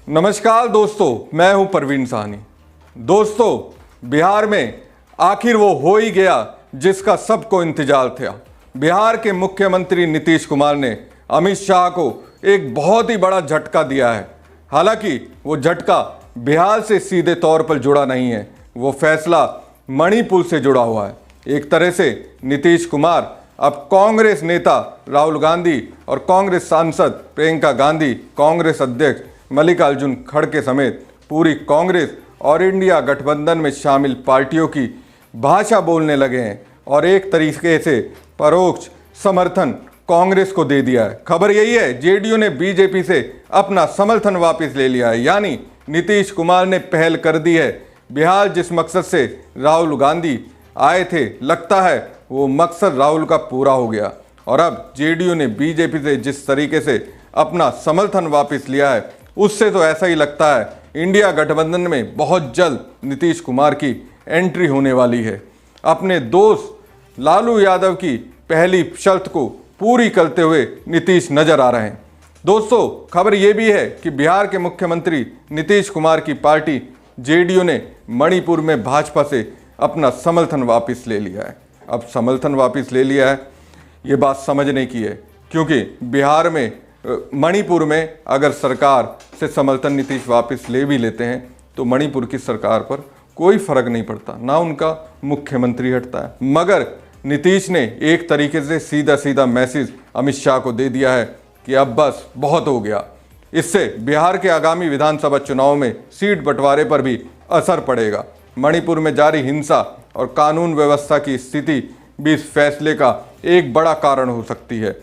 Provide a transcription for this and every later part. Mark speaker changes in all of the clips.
Speaker 1: नमस्कार दोस्तों, मैं हूं परवीन साहनी। दोस्तों, बिहार में आखिर वो हो ही गया जिसका सबको इंतजार था। बिहार के मुख्यमंत्री नीतीश कुमार ने अमित शाह को एक बहुत ही बड़ा झटका दिया है। हालांकि वो झटका बिहार से सीधे तौर पर जुड़ा नहीं है, वो फैसला मणिपुर से जुड़ा हुआ है। एक तरह से नीतीश कुमार अब कांग्रेस नेता राहुल गांधी और कांग्रेस सांसद प्रियंका गांधी, कांग्रेस अध्यक्ष मल्लिकार्जुन खड़गे समेत पूरी कांग्रेस और इंडिया गठबंधन में शामिल पार्टियों की भाषा बोलने लगे हैं और एक तरीके से परोक्ष समर्थन कांग्रेस को दे दिया है। खबर यही है, जेडीयू ने बीजेपी से अपना समर्थन वापस ले लिया है, यानी नीतीश कुमार ने पहल कर दी है। बिहार जिस मकसद से राहुल गांधी आए थे, लगता है वो मकसद राहुल का पूरा हो गया और अब जेडीयू ने बीजेपी से जिस तरीके से अपना समर्थन वापस लिया है, उससे तो ऐसा ही लगता है इंडिया गठबंधन में बहुत जल्द नीतीश कुमार की एंट्री होने वाली है। अपने दोस्त लालू यादव की पहली शर्त को पूरी करते हुए नीतीश नजर आ रहे हैं। दोस्तों, खबर यह भी है कि बिहार के मुख्यमंत्री नीतीश कुमार की पार्टी जेडीयू ने मणिपुर में भाजपा से अपना समर्थन वापस ले लिया है। अब समर्थन वापस ले लिया है, ये बात समझने की है, क्योंकि बिहार में मणिपुर में अगर सरकार से समर्थन नीतीश वापस ले भी लेते हैं तो मणिपुर की सरकार पर कोई फर्क नहीं पड़ता, ना उनका मुख्यमंत्री हटता है। मगर नीतीश ने एक तरीके से सीधा सीधा मैसेज अमित शाह को दे दिया है कि अब बस बहुत हो गया। इससे बिहार के आगामी विधानसभा चुनाव में सीट बंटवारे पर भी असर पड़ेगा। मणिपुर में जारी हिंसा और कानून व्यवस्था की स्थिति भी इस फैसले का एक बड़ा कारण हो सकती है।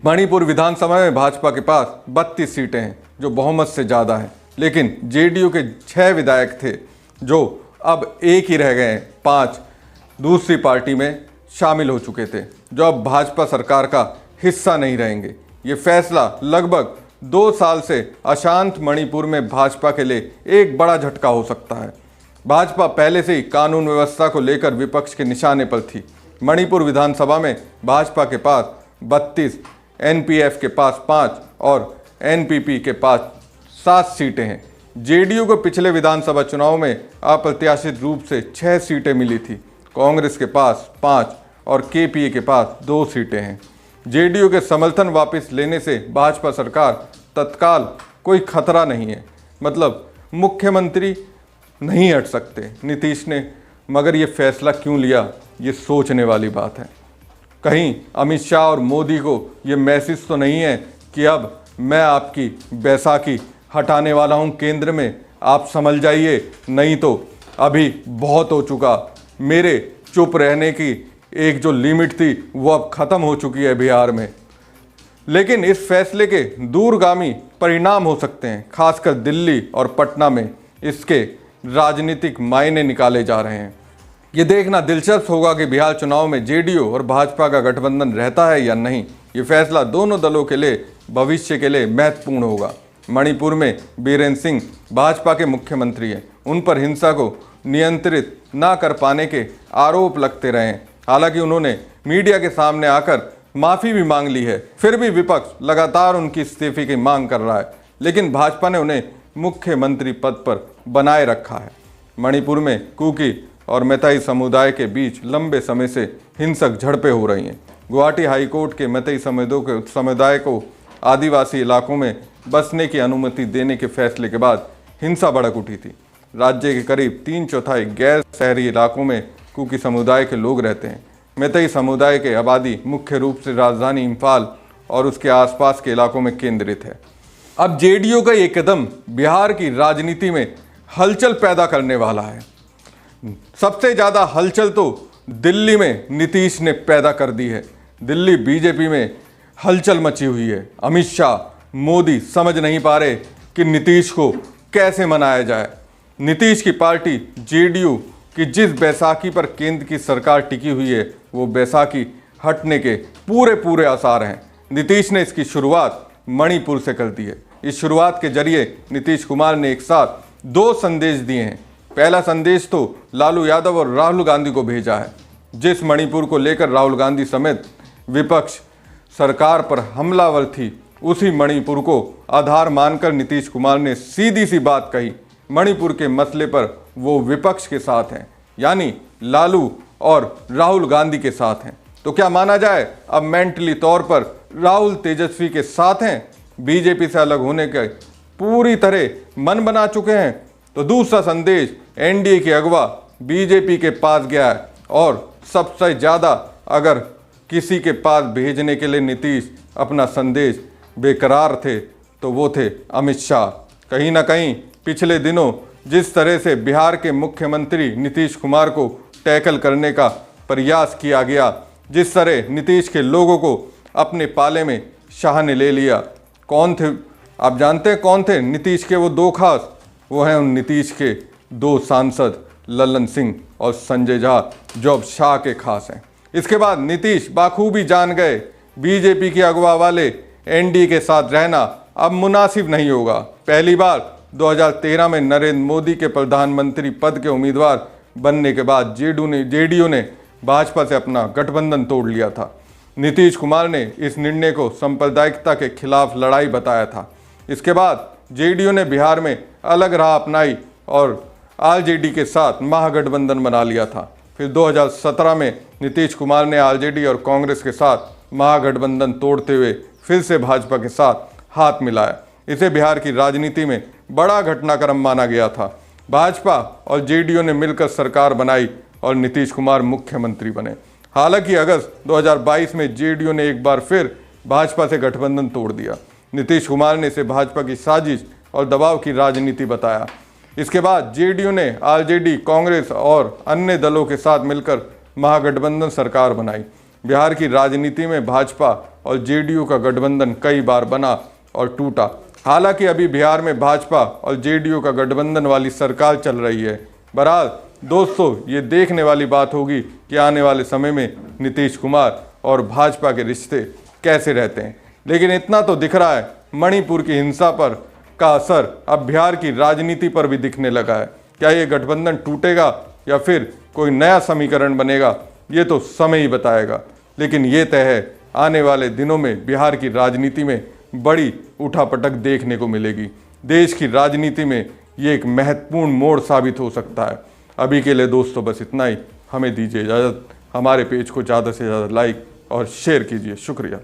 Speaker 1: मणिपुर विधानसभा में भाजपा के पास 32 सीटें हैं, जो बहुमत से ज़्यादा हैं, लेकिन जेडीयू के 6 विधायक थे जो अब एक ही रह गए हैं। 5 दूसरी पार्टी में शामिल हो चुके थे, जो अब भाजपा सरकार का हिस्सा नहीं रहेंगे। ये फैसला लगभग 2 साल से अशांत मणिपुर में भाजपा के लिए एक बड़ा झटका हो सकता है। भाजपा पहले से ही कानून व्यवस्था को लेकर विपक्ष के निशाने पर थी। मणिपुर विधानसभा में भाजपा के पास 32, एनपीएफ के पास 5 और एनपीपी के पास 7 सीटें हैं। जेडीयू को पिछले विधानसभा चुनाव में अप्रत्याशित रूप से 6 सीटें मिली थी। कांग्रेस के पास 5 और केपीए के पास 2 सीटें हैं। जेडीयू के समर्थन वापस लेने से भाजपा सरकार तत्काल कोई खतरा नहीं है, मतलब मुख्यमंत्री नहीं हट सकते नीतीश ने। मगर ये फैसला क्यों लिया, ये सोचने वाली बात है। कहीं अमित शाह और मोदी को ये मैसेज तो नहीं है कि अब मैं आपकी बैसाखी हटाने वाला हूं केंद्र में, आप संभल जाइए, नहीं तो अभी बहुत हो चुका। मेरे चुप रहने की एक जो लिमिट थी वो अब ख़त्म हो चुकी है बिहार में। लेकिन इस फैसले के दूरगामी परिणाम हो सकते हैं, खासकर दिल्ली और पटना में इसके राजनीतिक मायने निकाले जा रहे हैं। ये देखना दिलचस्प होगा कि बिहार चुनाव में जेडीयू और भाजपा का गठबंधन रहता है या नहीं। ये फैसला दोनों दलों के लिए भविष्य के लिए महत्वपूर्ण होगा। मणिपुर में बीरेंद्र सिंह भाजपा के मुख्यमंत्री हैं, उन पर हिंसा को नियंत्रित ना कर पाने के आरोप लगते रहे हैं। हालांकि उन्होंने मीडिया के सामने आकर माफ़ी भी मांग ली है, फिर भी विपक्ष लगातार उनकी इस्तीफे की मांग कर रहा है, लेकिन भाजपा ने उन्हें मुख्यमंत्री पद पर बनाए रखा है। मणिपुर में कुकी और मैतेई समुदाय के बीच लंबे समय से हिंसक झड़पें हो रही हैं। गुवाहाटी हाईकोर्ट के मैतेई समुदाय को आदिवासी इलाकों में बसने की अनुमति देने के फैसले के बाद हिंसा भड़क उठी थी। राज्य के करीब 3/4 गैर शहरी इलाकों में कुकी समुदाय के लोग रहते हैं। मैतेई समुदाय के आबादी मुख्य रूप से राजधानी इम्फाल और उसके आसपास के इलाकों में केंद्रित है। अब जेडीयू का ये कदम बिहार की राजनीति में हलचल पैदा करने वाला है। सबसे ज़्यादा हलचल तो दिल्ली में नीतीश ने पैदा कर दी है। दिल्ली बीजेपी में हलचल मची हुई है। अमित शाह, मोदी समझ नहीं पा रहे कि नीतीश को कैसे मनाया जाए। नीतीश की पार्टी जेडीयू की जिस बैसाखी पर केंद्र की सरकार टिकी हुई है, वो बैसाखी हटने के पूरे आसार हैं। नीतीश ने इसकी शुरुआत मणिपुर से कर दी है। इस शुरुआत के जरिए नीतीश कुमार ने एक साथ 2 संदेश दिए हैं। पहला संदेश तो लालू यादव और राहुल गांधी को भेजा है, जिस मणिपुर को लेकर राहुल गांधी समेत विपक्ष सरकार पर हमलावर थी, उसी मणिपुर को आधार मानकर नीतीश कुमार ने सीधी सी बात कही। मणिपुर के मसले पर वो विपक्ष के साथ हैं, यानी लालू और राहुल गांधी के साथ हैं। तो क्या माना जाए अब मेंटली तौर पर राहुल तेजस्वी के साथ हैं, बीजेपी से अलग होने के पूरी तरह मन बना चुके हैं। तो दूसरा संदेश एनडीए के अगवा बीजेपी के पास गया है, और सबसे ज़्यादा अगर किसी के पास भेजने के लिए नीतीश अपना संदेश बेकरार थे तो वो थे अमित शाह। कहीं ना कहीं पिछले दिनों जिस तरह से बिहार के मुख्यमंत्री नीतीश कुमार को टैकल करने का प्रयास किया गया, जिस तरह नीतीश के लोगों को अपने पाले में शाह ने ले लिया। कौन थे आप जानते हैं? कौन थे नीतीश के वो दो खास? वो हैं उन नीतीश के दो सांसद लल्लन सिंह और संजय झा, जो अब शाह के खास हैं। इसके बाद नीतीश बाखूबी जान गए बीजेपी के अगवा वाले एनडीए के साथ रहना अब मुनासिब नहीं होगा। पहली बार 2013 में नरेंद्र मोदी के प्रधानमंत्री पद के उम्मीदवार बनने के बाद जेडीयू ने भाजपा से अपना गठबंधन तोड़ लिया था। नीतीश कुमार ने इस निर्णय को सांप्रदायिकता के खिलाफ लड़ाई बताया था। इसके बाद जेडीयू ने बिहार में अलग राह अपनाई और आरजेडी के साथ महागठबंधन बना लिया था। फिर 2017 में नीतीश कुमार ने आरजेडी और कांग्रेस के साथ महागठबंधन तोड़ते हुए फिर से भाजपा के साथ हाथ मिलाया। इसे बिहार की राजनीति में बड़ा घटनाक्रम माना गया था। भाजपा और जेडीयू ने मिलकर सरकार बनाई और नीतीश कुमार मुख्यमंत्री बने। हालांकि अगस्त 2022 में जेडीयू ने एक बार फिर भाजपा से गठबंधन तोड़ दिया। नीतीश कुमार ने इसे भाजपा की साजिश और दबाव की राजनीति बताया। इसके बाद जेडीयू ने आरजेडी, कांग्रेस और अन्य दलों के साथ मिलकर महागठबंधन सरकार बनाई। बिहार की राजनीति में भाजपा और जेडीयू का गठबंधन कई बार बना और टूटा। हालांकि अभी बिहार में भाजपा और जेडीयू का गठबंधन वाली सरकार चल रही है। बहरहाल दोस्तों, ये देखने वाली बात होगी कि आने वाले समय में नीतीश कुमार और भाजपा के रिश्ते कैसे रहते हैं। लेकिन इतना तो दिख रहा है, मणिपुर की हिंसा पर का असर अब बिहार की राजनीति पर भी दिखने लगा है। क्या ये गठबंधन टूटेगा या फिर कोई नया समीकरण बनेगा, ये तो समय ही बताएगा। लेकिन ये तय है, आने वाले दिनों में बिहार की राजनीति में बड़ी उठापटक देखने को मिलेगी। देश की राजनीति में ये एक महत्वपूर्ण मोड़ साबित हो सकता है। अभी के लिए दोस्तों बस इतना ही। हमें दीजिए इजाज़त। हमारे पेज को ज़्यादा से ज़्यादा लाइक और शेयर कीजिए। शुक्रिया।